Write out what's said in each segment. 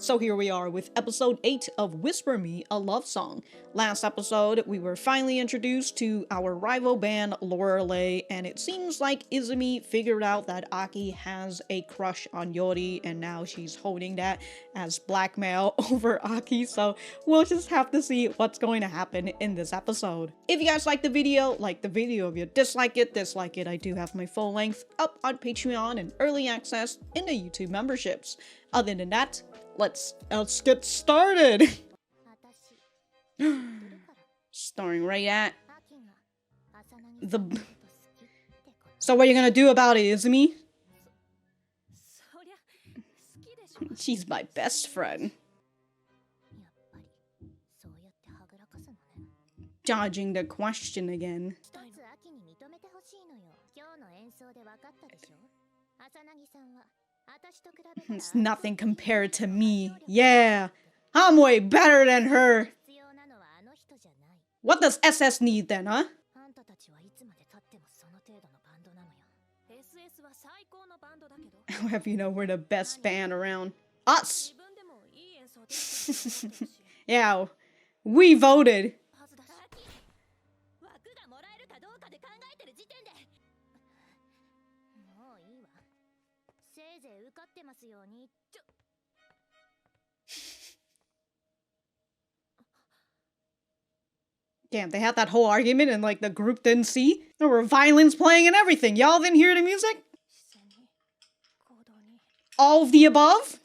So here we are with episode 8 of Whisper Me a Love Song. Last episode, we were finally introduced to our rival band, Lorelei, and it seems like Izumi figured out that Aki has a crush on Yori, and now she's holding that as blackmail over Aki, so we'll just have to see what's going to happen in this episode. If you guys like the video, like the video. If you dislike it, I do have my full length up on Patreon and early access in the YouTube memberships. Other than that, let's get started! Starting right at the... So what are you gonna do about it, Izumi? She's my best friend. Dodging the question again. It's nothing compared to me. Yeah, I'm way better than her. What does SS need then, huh? How have you know we're the best band around? Us! Yeah, we voted. Damn, they had that whole argument and like the group didn't see? There were violins playing and everything. Y'all didn't hear the music? All of the above?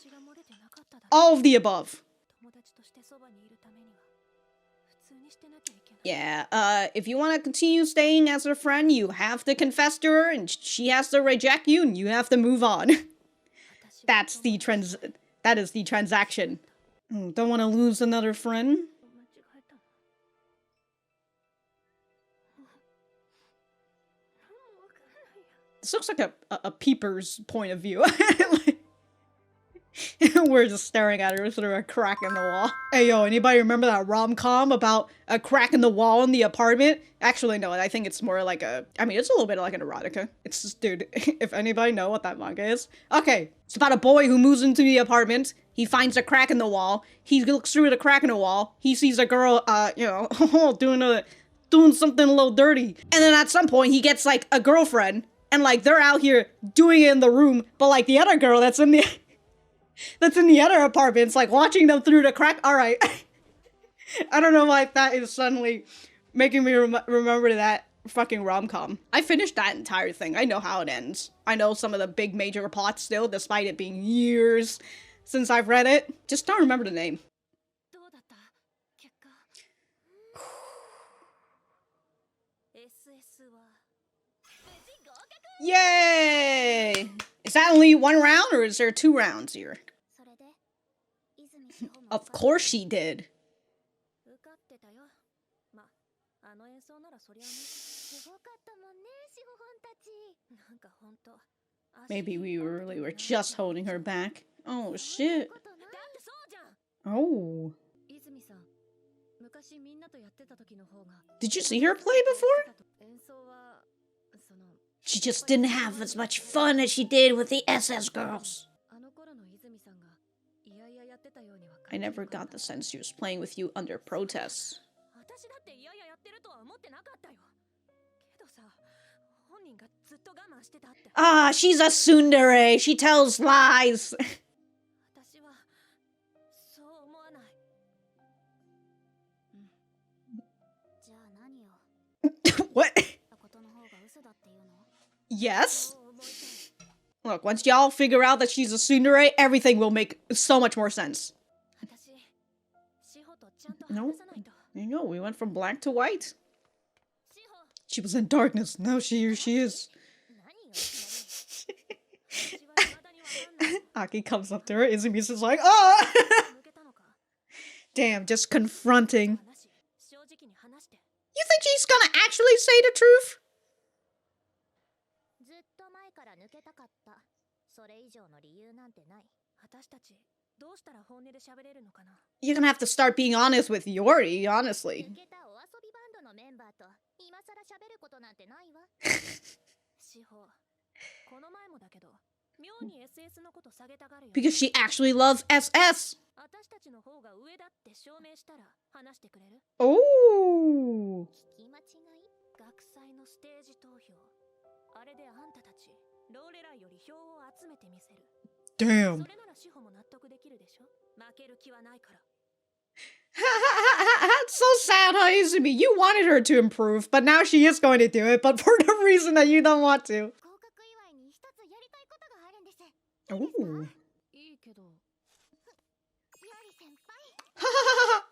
All of the above. Yeah, if you want to continue staying as her friend, you have to confess to her and she has to reject you and you have to move on. That is the transaction. Oh, don't want to lose another friend? This looks like a peeper's point of view. We're just staring at her through a crack in the wall. Hey yo, anybody remember that rom-com about a crack in the wall in the apartment? Actually, no, I think it's more like I mean, it's a little bit like an erotica. It's just, dude, if anybody know what that manga is. Okay, it's about a boy who moves into the apartment. He finds a crack in the wall. He looks through the crack in the wall. He sees a girl, you know, doing something a little dirty. And then at some point, he gets, like, a girlfriend. And, like, they're out here doing it in the room. But, like, the other girl that's in the... that's in the other apartments, like, watching them through the crack. Alright. I don't know why that is suddenly making me remember that fucking rom-com. I finished that entire thing. I know how it ends. I know some of the big major plots still, despite it being years since I've read it. Just don't remember the name. Yay! Is that only one round, or is there 2 rounds here? Of course she did. Maybe we really were just holding her back. Oh, shit. Oh. Did you see her play before? She just didn't have as much fun as she did with the SSGirls. I never got the sense she was playing with you under protest. Ah, she's a tsundere. She tells lies. What? Yes? Look, once y'all figure out that she's a tsundere, everything will make so much more sense. No, there you go. We went from black to white. She was in darkness. Now here she is. Aki comes up to her. Izumi's just like, oh! Damn, just confronting. You think she's gonna actually say the truth? You're gonna have to start being honest with Yori, honestly. Because she actually loves SS. Oh. Damn. It's so sad, huh, Izumi? You wanted her to improve, but now she is going to do it, but for the reason that you don't want to. Ooh.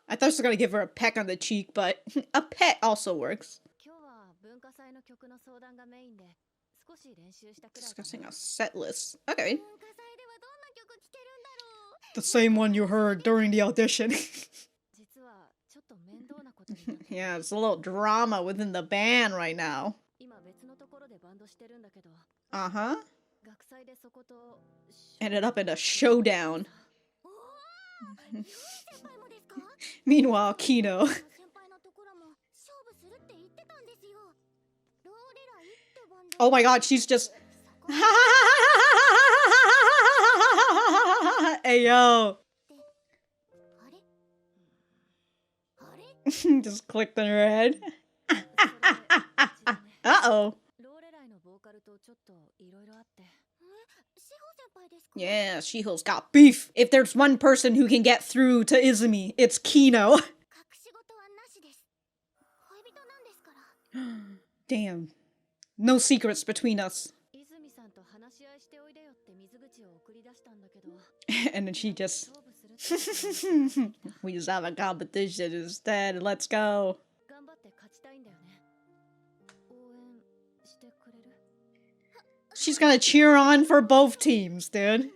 I thought she was gonna give her a peck on the cheek, but a pet also works. Discussing a set list. Okay. The same one you heard during the audition. Yeah, it's a little drama within the band right now. Uh-huh. Ended up in a showdown. Meanwhile, Kino. Oh my god, she's just... Hey, yo. Just clicked in her head. Uh-oh. Yeah, Shiho's got beef. If there's one person who can get through to Izumi, it's Kino. Damn. No secrets between us. And then she just... We just have a competition instead. Let's go. She's gonna cheer on for both teams, dude.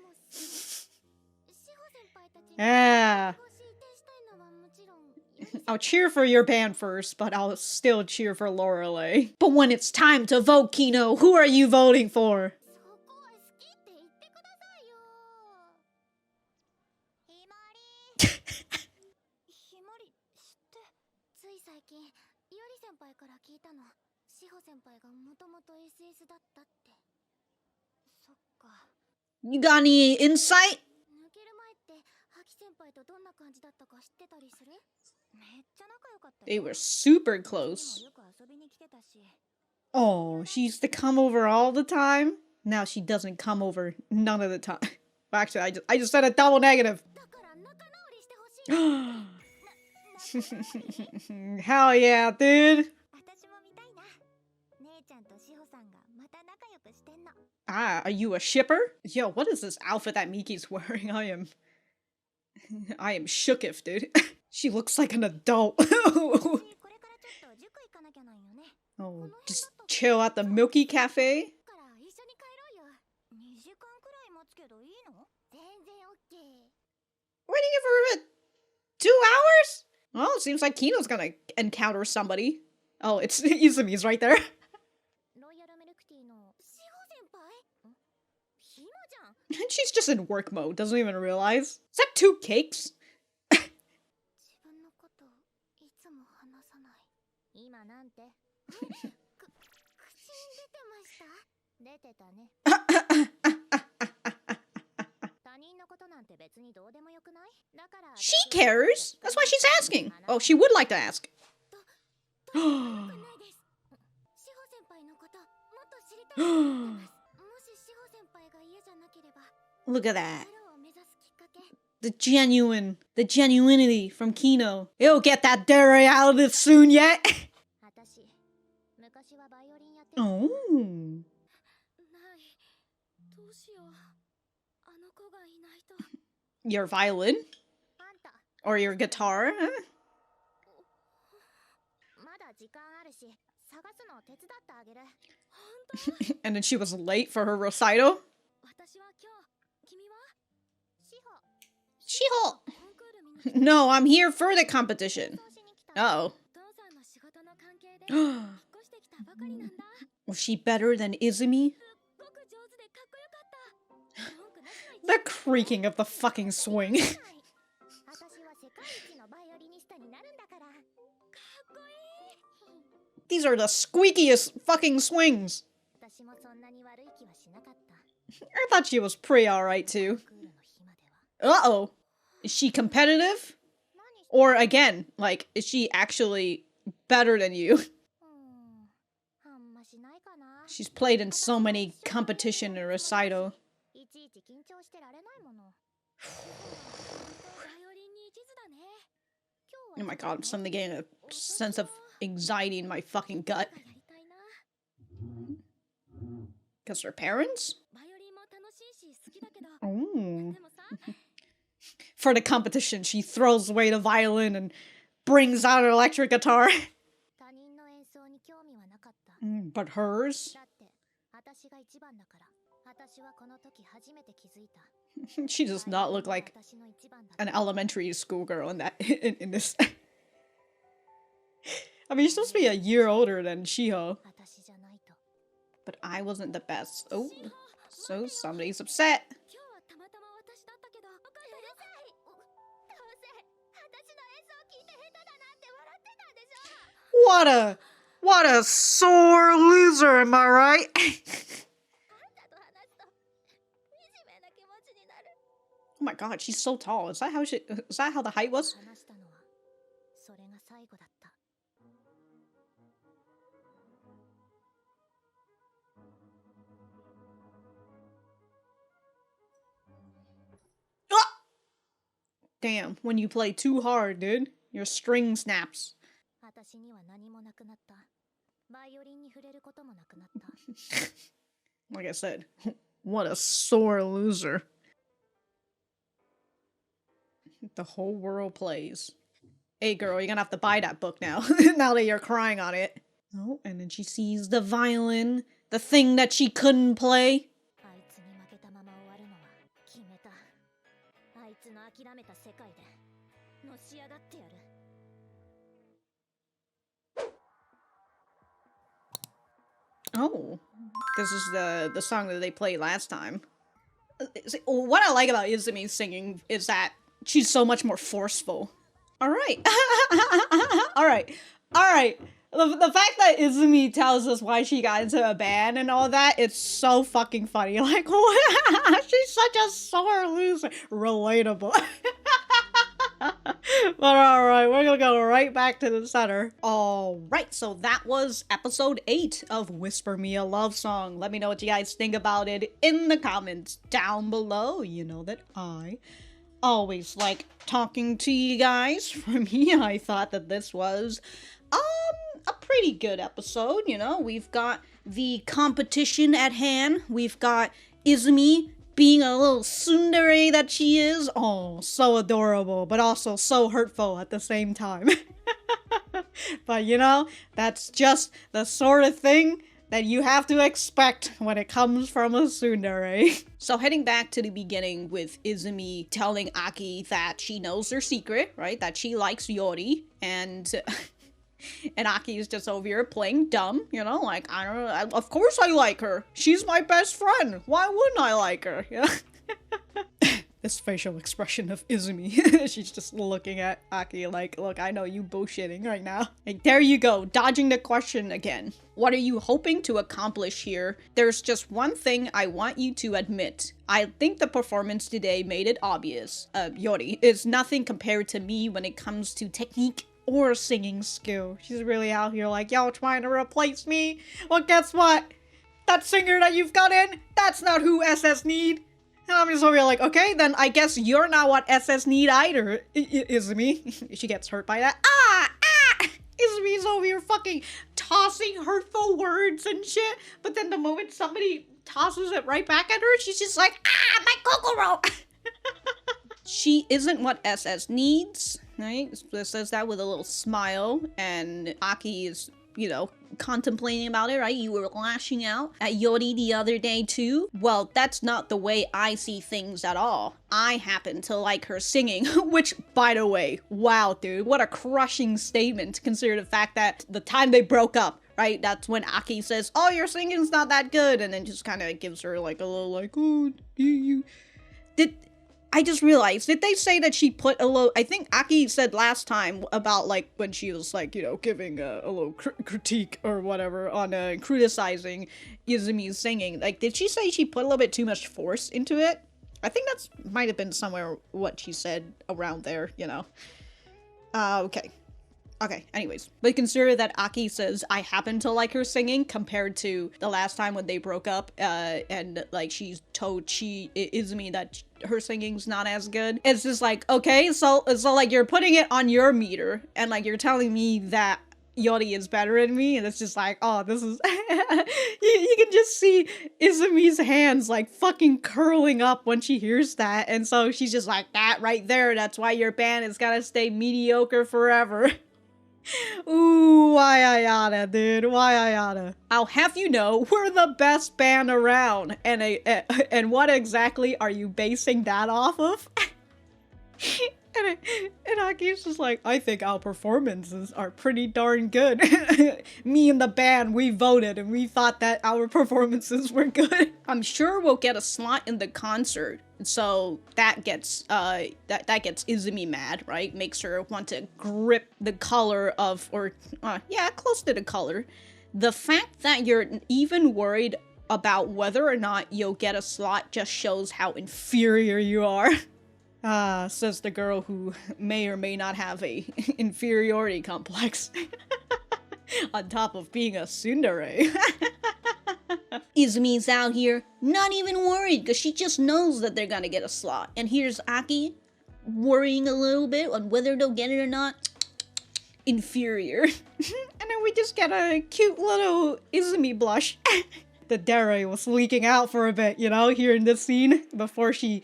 Yeah. I'll cheer for your band first, but I'll still cheer for Lorelei. But when it's time to vote, Kino, who are you voting for? You got any insight? They were super close. Oh, she used to come over all the time? Now she doesn't come over none of the time. Well, actually, I just said a double negative. Hell yeah, dude. Ah, are you a shipper? Yo, what is this outfit that Miki's wearing? I am shooketh, dude. She looks like an adult. Oh, just chill at the Milky Cafe? Waiting for 2 hours? Well, it seems like Kino's gonna encounter somebody. Oh, it's Izumi's right there. And she's just in work mode, doesn't even realize. Is that 2 cakes? She cares? That's why she's asking. Oh, she would like to ask. Look at that. The genuinity from Kino. He'll get that dairy out of this soon yet. Oh. Your violin? Or your guitar? Huh? And then she was late for her recital? Shiho! No, I'm here for the competition. Uh-oh. Was she better than Izumi? The creaking of the fucking swing. These are the squeakiest fucking swings. I thought she was pretty alright too. Uh-oh. Is she competitive? Or again, like, is she actually better than you? She's played in so many competition and recital. Oh my god, I'm suddenly getting a sense of anxiety in my fucking gut. Because her parents? Oh. For the competition, she throws away the violin and brings out her electric guitar. But hers? She does not look like an elementary school girl in that in this. I mean, she's supposed to be a year older than Shiho. But I wasn't the best. Oh, so somebody's upset. What a sore loser, am I right? Oh my god, she's so tall. Is that how the height was? Ah! Damn, when you play too hard, dude, your string snaps. Like I said, what a sore loser. The whole world plays. Hey girl, you're gonna have to buy that book now, now that you're crying on it. Oh, and then she sees the violin, the thing that she couldn't play. Oh, this is the song that they played last time. What I like about Izumi's singing is that she's so much more forceful. All right. All right. All right. The fact that Izumi tells us why she got into a band and all that, it's so fucking funny. Like, what? She's such a sore loser. Relatable. But alright, we're gonna go right back to the center. Alright, so that was episode 8 of Whisper Me a Love Song. Let me know what you guys think about it in the comments down below. You know that I always like talking to you guys. For me, I thought that this was a pretty good episode. You know, we've got the competition at hand. We've got Izumi being a little tsundere that she is. Oh, so adorable, but also so hurtful at the same time. But you know, that's just the sort of thing that you have to expect when it comes from a tsundere. So heading back to the beginning with Izumi telling Aki that she knows her secret, right? That she likes Yori, and Aki is just over here playing dumb, you know, like, I don't know, of course I like her. She's my best friend. Why wouldn't I like her? Yeah. This facial expression of Izumi. She's just looking at Aki like, look, I know you bullshitting right now. Like, there you go, dodging the question again. What are you hoping to accomplish here? There's just one thing I want you to admit. I think the performance today made it obvious. Yori is nothing compared to me when it comes to technique or singing skill. She's really out here like, y'all trying to replace me? Well, guess what? That singer that you've got in, that's not who SS need. And I'm just over here like, okay, then I guess you're not what SS need either, Izumi. She gets hurt by that. Izumi's over here fucking tossing hurtful words and shit. But then the moment somebody tosses it right back at her, she's just like, my kokoro! She isn't what SS needs, right? It says that with a little smile, and Aki is, you know, contemplating about it, right? You were lashing out at Yori the other day too. Well, that's not the way I see things at all. I happen to like her singing, which, by the way, wow, dude, what a crushing statement to consider the fact that the time they broke up, right? That's when Aki says, oh, your singing's not that good, and then just kind of gives her like a little like, oh, I just realized, did they say that she put a little, I think Aki said last time about like when she was like, you know, giving a little critique or whatever on criticizing Izumi's singing. Like, did she say she put a little bit too much force into it? I think that's might have been somewhere what she said around there, you know. Okay. Okay, anyways. But consider that Aki says, I happen to like her singing compared to the last time when they broke up, and, like, she's told Izumi that her singing's not as good. It's just like, okay, so, like, you're putting it on your meter, and, like, you're telling me that Yori is better than me, and it's just like, oh, this is you can just see Izumi's hands like fucking curling up when she hears that, and so she's just like, that right there, that's why your band is gotta stay mediocre forever. Ooh, why I oughta, dude, why I oughta. I'll have you know, we're the best band around, and what exactly are you basing that off of? And Aki's just like, I think our performances are pretty darn good. Me and the band, we voted and we thought that our performances were good. I'm sure we'll get a slot in the concert. So that gets that gets Izumi mad, right? Makes her want to grip the color of, or yeah, close to the color. The fact that you're even worried about whether or not you'll get a slot just shows how inferior you are. Says the girl who may or may not have a inferiority complex. On top of being a tsundere. Izumi's out here, not even worried, because she just knows that they're gonna get a slot. And here's Aki, worrying a little bit on whether they'll get it or not. Inferior. And then we just get a cute little Izumi blush. The dere was leaking out for a bit, you know, here in this scene, before she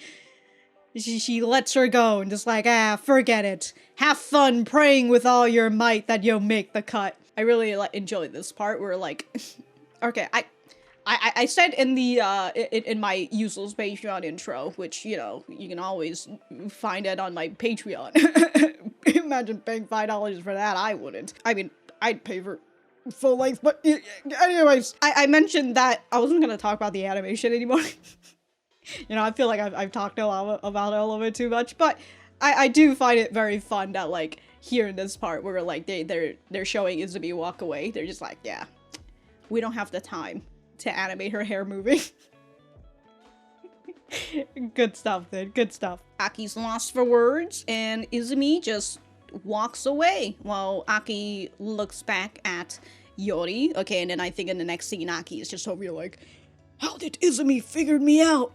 lets her go and just like, forget it. Have fun praying with all your might that you'll make the cut. I really enjoy this part where, like, okay, I said in the, in my useless Patreon intro, which, you know, you can always find it on my Patreon. Imagine paying $5 for that, I wouldn't. I mean, I'd pay for full length, but anyways, I mentioned that I wasn't gonna talk about the animation anymore. You know, I feel like I've talked a lot about it a little bit too much, but I do find it very fun that, like, here in this part where, like, they're showing Izumi walk away, they're just like, yeah, we don't have the time to animate her hair moving. Good stuff, dude, good stuff. Aki's lost for words, and Izumi just walks away while Aki looks back at Yori. Okay, and then I think in the next scene, Aki is just over here like, how did Izumi figure me out?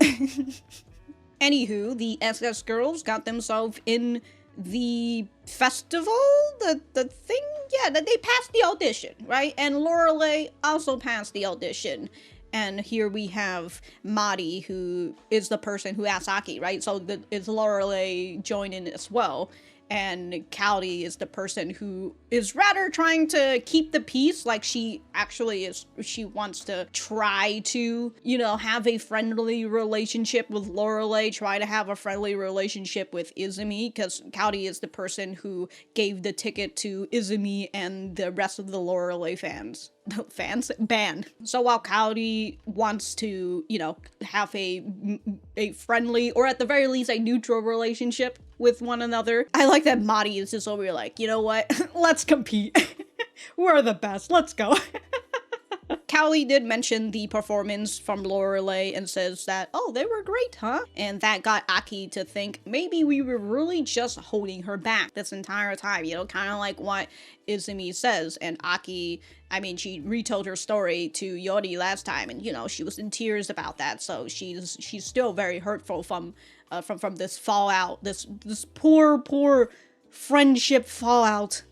Anywho, the SS girls got themselves in the festival? The thing? Yeah, they passed the audition, right? And Lorelei also passed the audition. And here we have Mari, who is the person who asked Aki, right? So is Lorelei joining as well. And Cowdy is the person who is rather trying to keep the peace, like she actually is, she wants to try to, you know, have a friendly relationship with Lorelei, try to have a friendly relationship with Izumi, because Cowdy is the person who gave the ticket to Izumi and the rest of the Lorelei fans. Band. So while Cowdy wants to, you know, have a friendly, or at the very least a neutral relationship with one another, I like that Mari is just over here like, you know what, let's compete. We're the best, let's go. Cowley did mention the performance from Lorelei and says that, oh, they were great, huh? And that got Aki to think maybe we were really just holding her back this entire time, you know, kind of like what Izumi says. And Aki, I mean, she retold her story to Yori last time, and, you know, she was in tears about that, so she's still very hurtful from this fallout, this poor friendship fallout.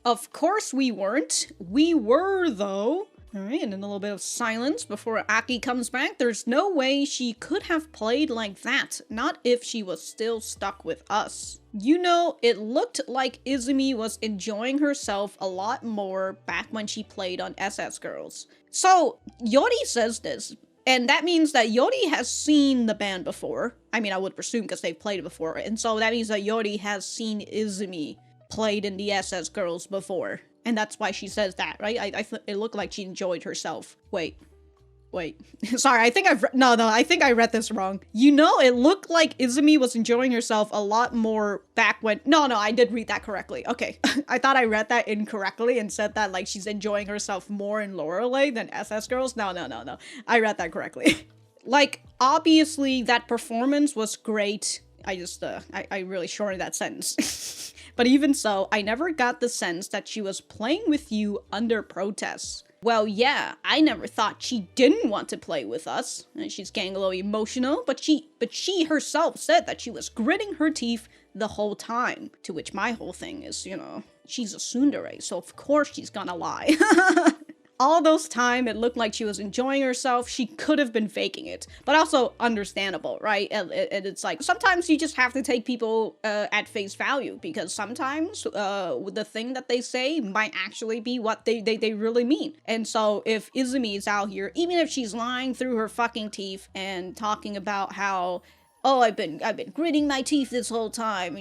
Of course we weren't. We were, though. Alright, and then a little bit of silence before Aki comes back. There's no way she could have played like that. Not if she was still stuck with us. You know, it looked like Izumi was enjoying herself a lot more back when she played on SSGirls. So, Yori says this, and that means that Yori has seen the band before. I mean, I would presume because they've played it before. And so that means that Yori has seen Izumi played in the SSGirls before. And that's why she says that, right? It looked like she enjoyed herself. Wait. Sorry, I think I think I read this wrong. You know, it looked like Izumi was enjoying herself a lot more back when... No, I did read that correctly. Okay. I thought I read that incorrectly and said that, like, she's enjoying herself more in Lorelei than SSGirls. No. I read that correctly. Like, obviously that performance was great. I really shortened that sentence. But even so, I never got the sense that she was playing with you under protest. Well, yeah, I never thought she didn't want to play with us. And she's getting a little emotional, but she herself said that she was gritting her teeth the whole time. To which my whole thing is, you know, she's a tsundere, so of course she's gonna lie. All those time, it looked like she was enjoying herself. She could have been faking it, but also understandable, right? And it's like, sometimes you just have to take people at face value, because sometimes the thing that they say might actually be what they really mean. And so if Izumi is out here, even if she's lying through her fucking teeth and talking about how, oh, I've been gritting my teeth this whole time,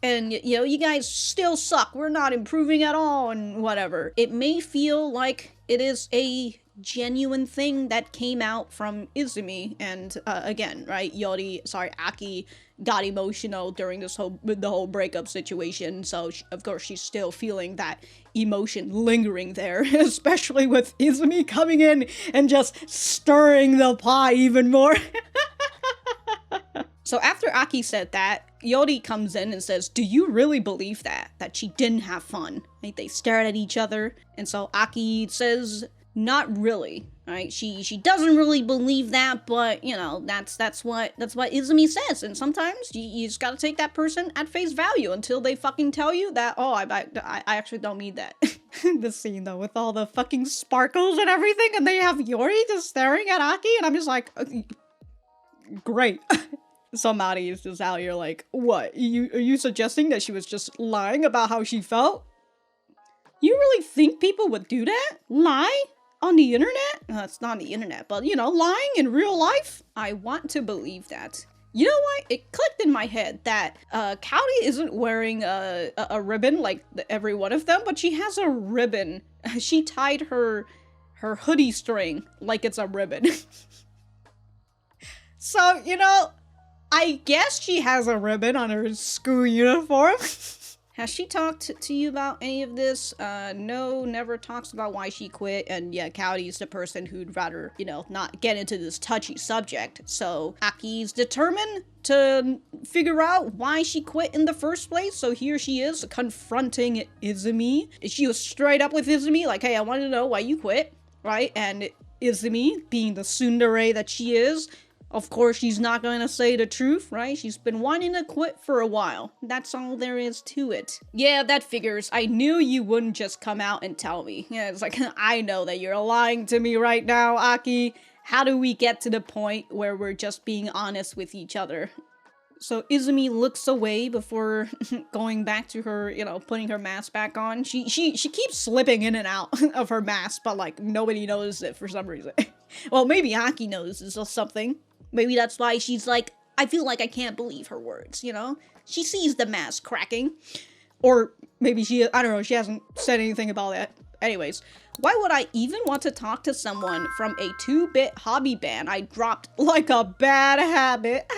and, you know, you guys still suck, we're not improving at all, and whatever. It may feel like it is a genuine thing that came out from Izumi, and again, right, Aki got emotional during the whole breakup situation, so of course she's still feeling that emotion lingering there, especially with Izumi coming in and just stirring the pot even more. So after Aki said that, Yori comes in and says, do you really believe that she didn't have fun? Right? They stared at each other, and so Aki says, not really, right? She doesn't really believe that, but, you know, that's what Izumi says, and sometimes you just gotta take that person at face value until they fucking tell you that, oh, I actually don't mean that. The scene, though, with all the fucking sparkles and everything, and they have Yori just staring at Aki, and I'm just like, great. So Mari is just out here like, what? Are you suggesting that she was just lying about how she felt? You really think people would do that? Lie? On the internet? It's not on the internet, but, you know, lying in real life? I want to believe that. You know what? It clicked in my head that Kyou isn't wearing a ribbon like every one of them, but she has a ribbon. She tied her hoodie string like it's a ribbon. So, you know, I guess she has a ribbon on her school uniform. Has she talked to you about any of this? No, never talks about why she quit. And yeah, Kyou's the person who'd rather, you know, not get into this touchy subject. So Aki's determined to figure out why she quit in the first place. So here she is confronting Izumi. She was straight up with Izumi, like, hey, I want to know why you quit, right? And Izumi, being the tsundere that she is, of course, she's not going to say the truth, right? She's been wanting to quit for a while. That's all there is to it. Yeah, that figures. I knew you wouldn't just come out and tell me. Yeah, it's like, I know that you're lying to me right now, Aki. How do we get to the point where we're just being honest with each other? So Izumi looks away before going back to her, you know, putting her mask back on. She keeps slipping in and out of her mask, but like nobody notices it for some reason. Well, maybe Aki notices or something. Maybe that's why she's like, I feel like I can't believe her words, you know? She sees the mask cracking. Or maybe I don't know, she hasn't said anything about that. Anyways, why would I even want to talk to someone from a 2-bit hobby band I dropped like a bad habit?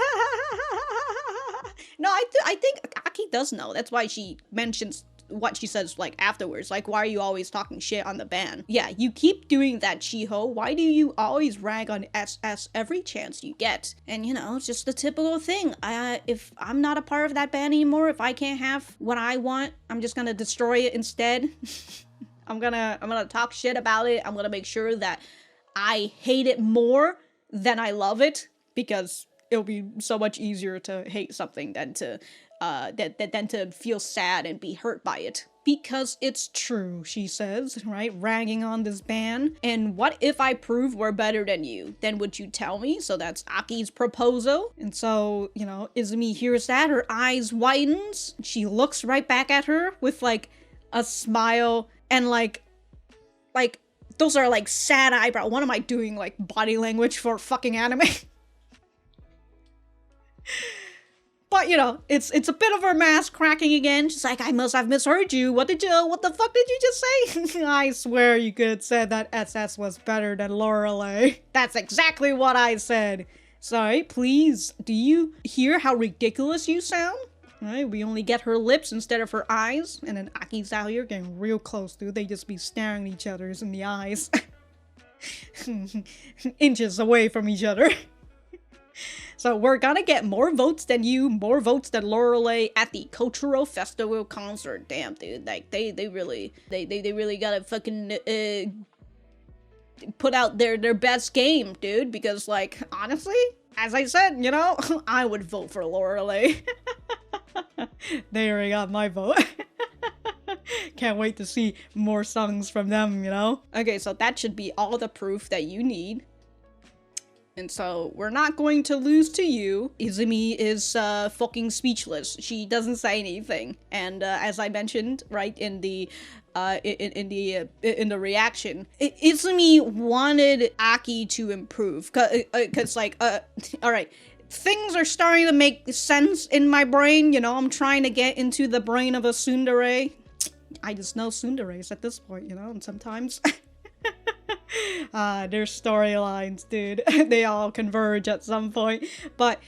No, I think Aki does know. That's why she mentions what she says, like, afterwards. Like, why are you always talking shit on the band? Yeah, you keep doing that, Shiho. Why do you always rag on SS every chance you get? And, you know, it's just the typical thing. If I'm not a part of that band anymore, if I can't have what I want, I'm just gonna destroy it instead. I'm gonna talk shit about it. I'm gonna make sure that I hate it more than I love it, because it'll be so much easier to hate something than to feel sad and be hurt by it. Because it's true, she says, right? Ragging on this band. And what if I prove we're better than you? Then would you tell me? So that's Aki's proposal. And so, you know, Izumi hears that, her eyes widens. She looks right back at her with like a smile and like those are like sad eyebrow. What am I doing? Like body language for fucking anime? But, you know, it's a bit of her mask cracking again. She's like, I must have misheard you. What the fuck did you just say? I swear you could have said that SS was better than Lorelei. That's exactly what I said. Sorry, please, do you hear how ridiculous you sound? Right, we only get her lips instead of her eyes. And then Aki's out here getting real close, dude. They just be staring at each other in the eyes. Inches away from each other. So we're gonna get more votes than you, more votes than Lorelei at the cultural festival concert. Damn, dude, like they really gotta fucking put out their best game, dude, because like honestly, as I said, you know, I would vote for Lorelei. They already got my vote. Can't wait to see more songs from them, you know? Okay, so that should be all the proof that you need. And so we're not going to lose to you. Izumi is fucking speechless. She doesn't say anything. And as I mentioned, right, in the reaction, Izumi wanted Aki to improve, cause like all right, things are starting to make sense in my brain. You know, I'm trying to get into the brain of a tsundere. I just know tsunderes at this point, you know, and sometimes their storylines, dude, they all converge at some point. But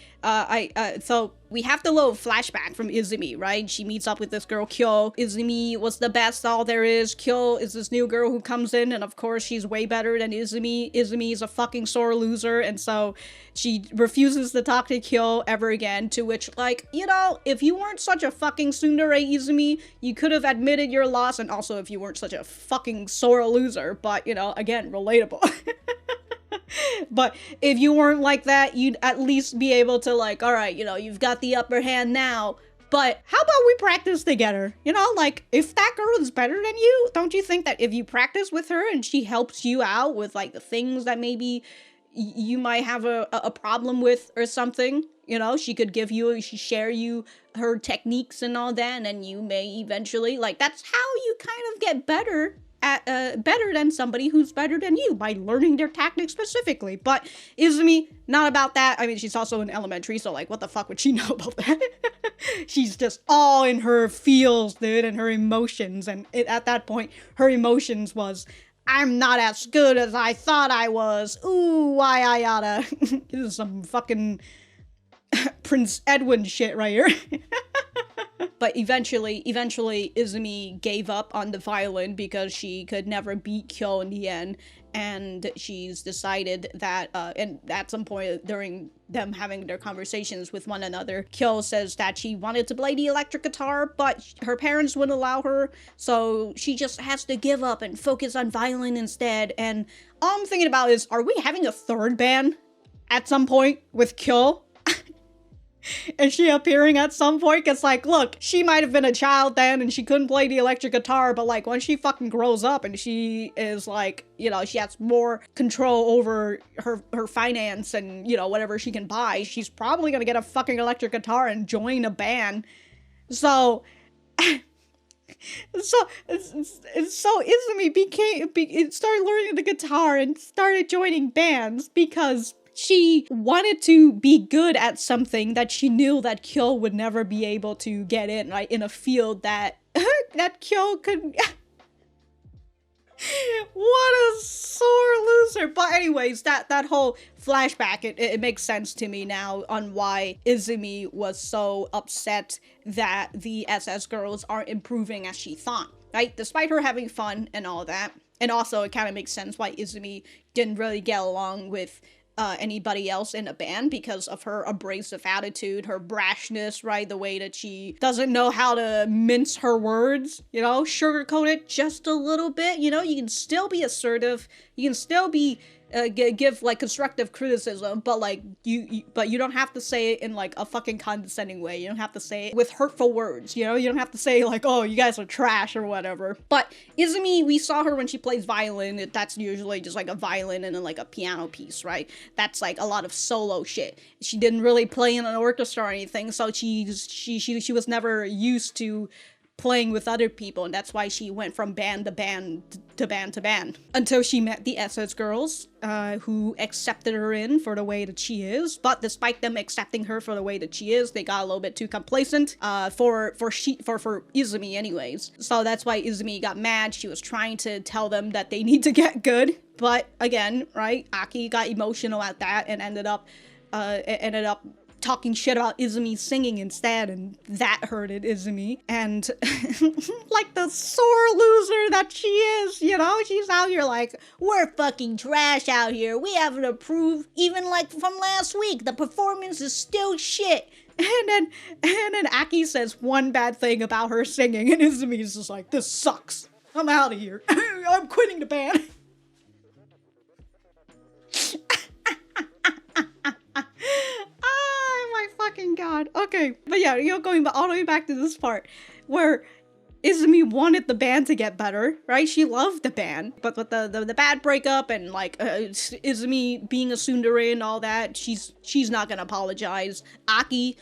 so we have the little flashback from Izumi, right? She meets up with this girl, Kyou. Izumi was the best, all there is. Kyou is this new girl who comes in, and of course she's way better than Izumi. Izumi is a fucking sore loser, and so she refuses to talk to Kyou ever again, to which, like, you know, if you weren't such a fucking tsundere, Izumi, you could have admitted your loss, and also if you weren't such a fucking sore loser, but, you know, again, relatable. But if you weren't like that, you'd at least be able to, like, all right, you know, you've got the upper hand now, but how about we practice together? You know, like, if that girl is better than you, don't you think that if you practice with her and she helps you out with, like, the things that maybe you might have a problem with or something, you know, she could share you her techniques and all that, and then you may eventually, like, that's how you kind of get better than somebody who's better than you, by learning their tactics specifically. But Izumi, not about that. I mean, she's also in elementary, so like, what the fuck would she know about that? She's just all in her feels, dude, and her emotions. And at that point, her emotions was, I'm not as good as I thought I was. Ooh, why I oughta. This is some fucking Prince Edwin shit right here. But eventually, Izumi gave up on the violin because she could never beat Kyou in the end, and she's decided that, and at some point during them having their conversations with one another, Kyou says that she wanted to play the electric guitar, but her parents wouldn't allow her, so she just has to give up and focus on violin instead. And all I'm thinking about is, are we having a third band at some point with Kyou? Is she appearing at some point? Cause like, look, she might have been a child then and she couldn't play the electric guitar, but like when she fucking grows up and she is like, you know, she has more control over her finance and, you know, whatever she can buy, she's probably gonna get a fucking electric guitar and join a band. So Izumi started learning the guitar and started joining bands because she wanted to be good at something that she knew that Kyou would never be able to get in, right? In a field that that Kyou could. What a sore loser. But anyways, that whole flashback, it makes sense to me now on why Izumi was so upset that the SS girls aren't improving as she thought, right? Despite her having fun and all that. And also it kind of makes sense why Izumi didn't really get along with anybody else in a band, because of her abrasive attitude, her brashness, right? The way that she doesn't know how to mince her words, you know, sugarcoat it just a little bit. You know, you can still be assertive, you can still be give like constructive criticism, but like you don't have to say it in like a fucking condescending way. You don't have to say it with hurtful words, you know? You don't have to say like, oh, you guys are trash or whatever. But Izumi, we saw her when she plays violin. That's usually just like a violin and then like a piano piece, right? That's like a lot of solo shit. She didn't really play in an orchestra or anything, so she was never used to playing with other people, and that's why she went from band to band to band to band until she met the SS girls, who accepted her in for the way that she is. But despite them accepting her for the way that she is, they got a little bit too complacent for Izumi anyways. So that's why Izumi got mad. She was trying to tell them that they need to get good, but again, right, Aki got emotional at that and ended up talking shit about Izumi singing instead, and that hurted Izumi. And like the sore loser that she is, you know, she's out here like, we're fucking trash out here. We haven't improved even like from last week. The performance is still shit. And then Aki says one bad thing about her singing, and Izumi's just like, this sucks. I'm out of here. I'm quitting the band. Oh my fucking god. Okay, but yeah, you're going all the way back to this part where Izumi wanted the band to get better, right? She loved the band, but with the bad breakup and like Izumi being a tsundere and all that, she's not gonna apologize. Aki,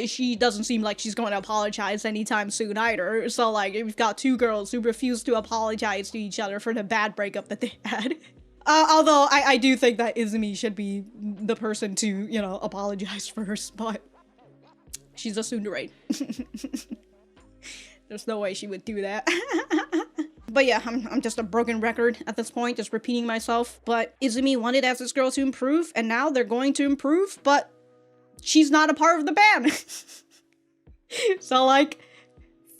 she doesn't seem like she's going to apologize anytime soon either. So like, we've got two girls who refuse to apologize to each other for the bad breakup that they had. Although I do think that Izumi should be the person to, you know, apologize first, but she's a tsundere. There's no way she would do that. But yeah, I'm just a broken record at this point, just repeating myself. But Izumi wanted SSGirls to improve, and now they're going to improve, but she's not a part of the band. So like,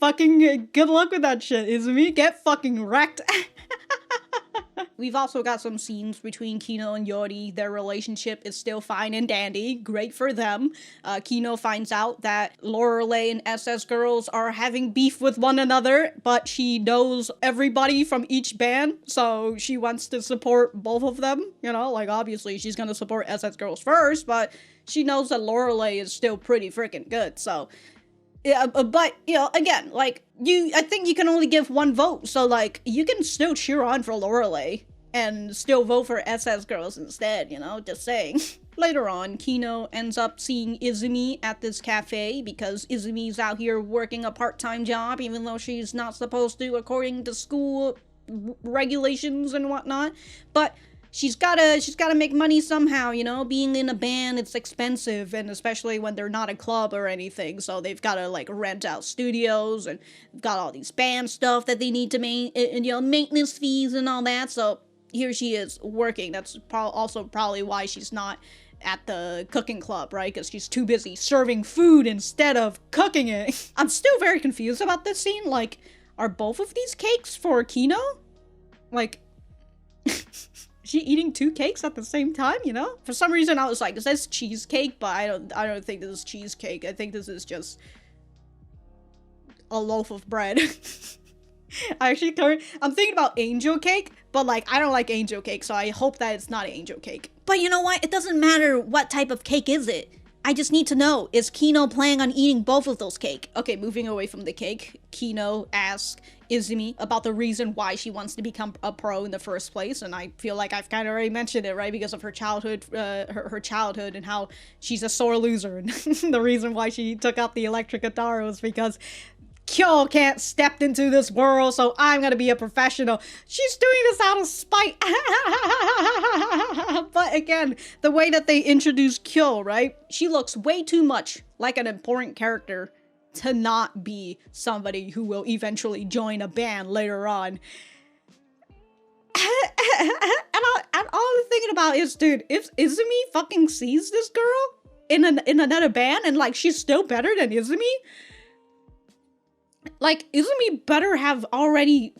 fucking good luck with that shit, Izumi. Get fucking wrecked. We've also got some scenes between Kino and Yori. Their relationship is still fine and dandy. Great for them. Kino finds out that Lorelei and SSGirls are having beef with one another, but she knows everybody from each band, so she wants to support both of them. You know, like obviously she's gonna support SSGirls first, but she knows that Lorelei is still pretty freaking good, so... Yeah, but, you know, again, like, I think you can only give one vote, so, like, you can still cheer on for Lorelei and still vote for SSGirls instead, you know, just saying. Later on, Kino ends up seeing Izumi at this cafe because Izumi's out here working a part-time job, even though she's not supposed to, according to school regulations and whatnot, but... She's gotta make money somehow, you know? Being in a band, it's expensive, and especially when they're not a club or anything, so they've gotta, like, rent out studios, and got all these band stuff that they need to and, you know, maintenance fees and all that, so here she is, working. That's also probably why she's not at the cooking club, right? Because she's too busy serving food instead of cooking it. I'm still very confused about this scene, like, are both of these cakes for Kino? Like... she eating two cakes at the same time, you know? For some reason, I was like, is this cheesecake? But I don't think this is cheesecake. I think this is just a loaf of bread. I'm thinking about angel cake, but like, I don't like angel cake, so I hope that it's not angel cake. But you know what? It doesn't matter what type of cake is it. I just need to know, is Kino planning on eating both of those cake? Okay, moving away from the cake, Kino asks Izumi about the reason why she wants to become a pro in the first place, and I feel like I've kind of already mentioned it, right? Because of her childhood, her childhood and how she's a sore loser, and the reason why she took up the electric guitar was because Kyou can't step into this world, so I'm gonna be a professional. She's doing this out of spite. But again, the way that they introduce Kyou, right? She looks way too much like an important character to not be somebody who will eventually join a band later on. And all I'm thinking about is, dude, if Izumi fucking sees this girl in another band and like she's still better than Izumi, like, Izumi better have already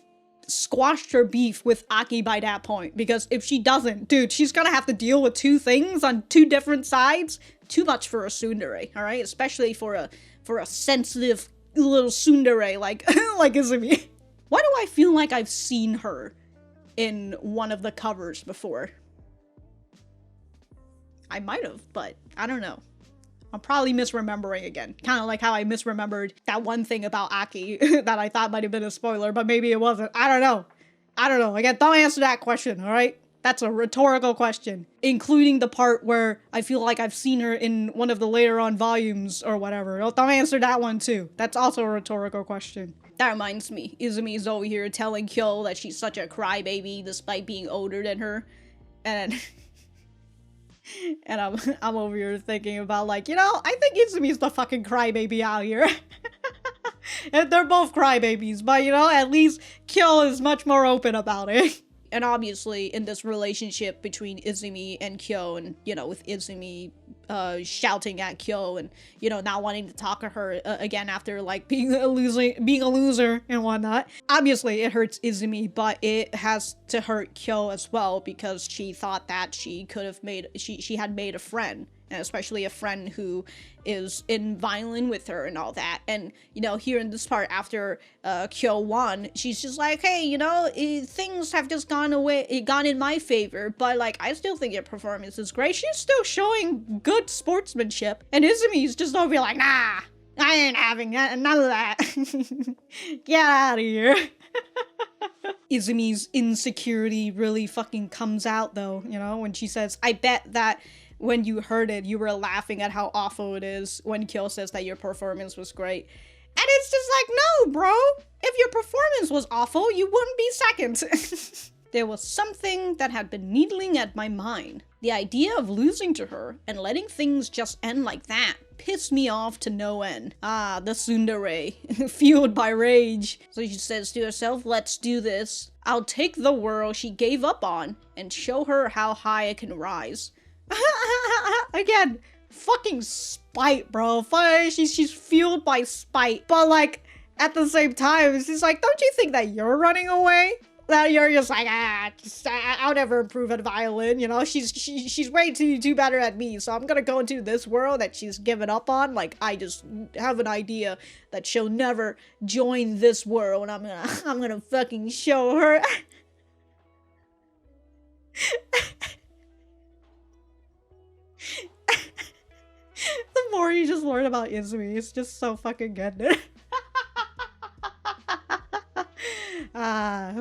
squashed her beef with Aki by that point, because if she doesn't, dude, she's gonna have to deal with two things on two different sides. Too much for a tsundere, alright? Especially for a sensitive little tsundere like like Izumi. Why do I feel like I've seen her in one of the covers before? I might have, but I don't know. I'm probably misremembering again. Kind of like how I misremembered that one thing about Aki that I thought might have been a spoiler, but maybe it wasn't. I don't know. I don't know. Again, don't answer that question, alright? That's a rhetorical question. Including the part where I feel like I've seen her in one of the later on volumes or whatever. Don't answer that one too. That's also a rhetorical question. That reminds me, Izumi's over here telling Kyou that she's such a crybaby despite being older than her. And... and I'm over here thinking about, like, you know, I think Izumi's the fucking crybaby out here. And they're both crybabies, but, you know, at least Kyou is much more open about it. And obviously, in this relationship between Izumi and Kyou, and, you know, with Izumi shouting at Kyou and, you know, not wanting to talk to her again after, like, being a loser and whatnot. Obviously, it hurts Izumi, but it has to hurt Kyou as well, because she thought that she had made a friend. And especially a friend who is in violin with her and all that. And, you know, here in this part, after Kyou won, she's just like, hey, you know, things have just gone in my favor, but, like, I still think your performance is great. She's still showing good sportsmanship. And Izumi's just over here like, nah, I ain't having none of that. Get out of here. Izumi's insecurity really fucking comes out, though, you know, when she says, I bet that when you heard it, you were laughing at how awful it is, when Kyou says that your performance was great. And it's just like, no, bro! If your performance was awful, you wouldn't be second. There was something that had been needling at my mind. The idea of losing to her and letting things just end like that pissed me off to no end. Ah, the tsundere, fueled by rage. So she says to herself, let's do this. I'll take the world she gave up on and show her how high I can rise. Again, fucking spite, bro. She's fueled by spite. But, like, at the same time, she's like, don't you think that you're running away? That you're just like, I'll never improve at violin, you know? She's way too better at me, so I'm gonna go into this world that she's given up on. Like, I just have an idea that she'll never join this world, and I'm gonna fucking show her. The more you just learn about Izumi, it's just so fucking good.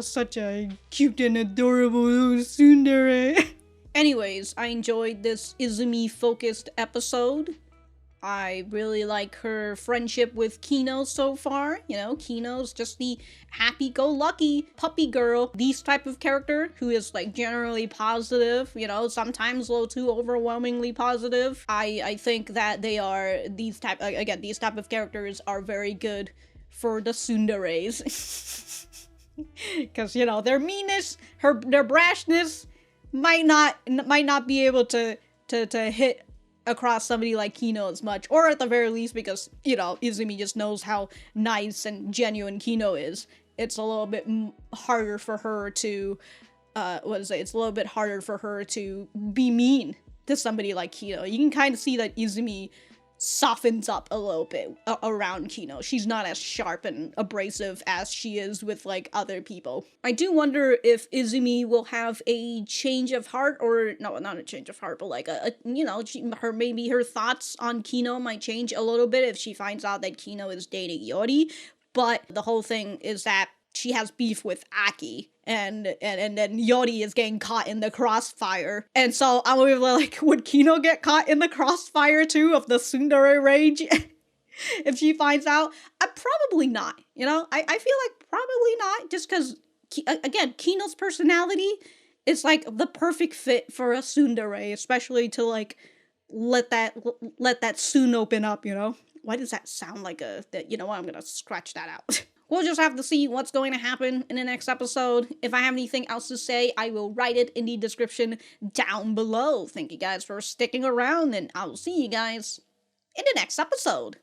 Such a cute and adorable tsundere. Anyways, I enjoyed this Izumi-focused episode. I really like her friendship with Kino so far. You know, Kino's just the happy-go-lucky puppy girl. These type of character who is, like, generally positive, you know, sometimes a little too overwhelmingly positive. I think that these type of characters are very good for the tsunderes. Because, you know, their meanness, their brashness might not be able to hit across somebody like Kino as much, or at the very least, because, you know, Izumi just knows how nice and genuine Kino is. It's a little bit harder for her to, it's a little bit harder for her to be mean to somebody like Kino. You can kind of see that Izumi softens up a little bit around Kino. She's not as sharp and abrasive as she is with, like, other people. I do wonder if Izumi will have a change of heart, or no, not a change of heart, but like maybe her thoughts on Kino might change a little bit if she finds out that Kino is dating Yori. But the whole thing is that she has beef with Aki, and then Yori is getting caught in the crossfire. And so I'm like, would Kino get caught in the crossfire too of the tsundere rage? If she finds out? Probably not, you know? I feel like probably not, just because, again, Kino's personality is, like, the perfect fit for a tsundere, especially to, like, let that soon open up, you know? Why does that sound like you know what, I'm gonna scratch that out. We'll just have to see what's going to happen in the next episode. If I have anything else to say, I will write it in the description down below. Thank you guys for sticking around, and I will see you guys in the next episode.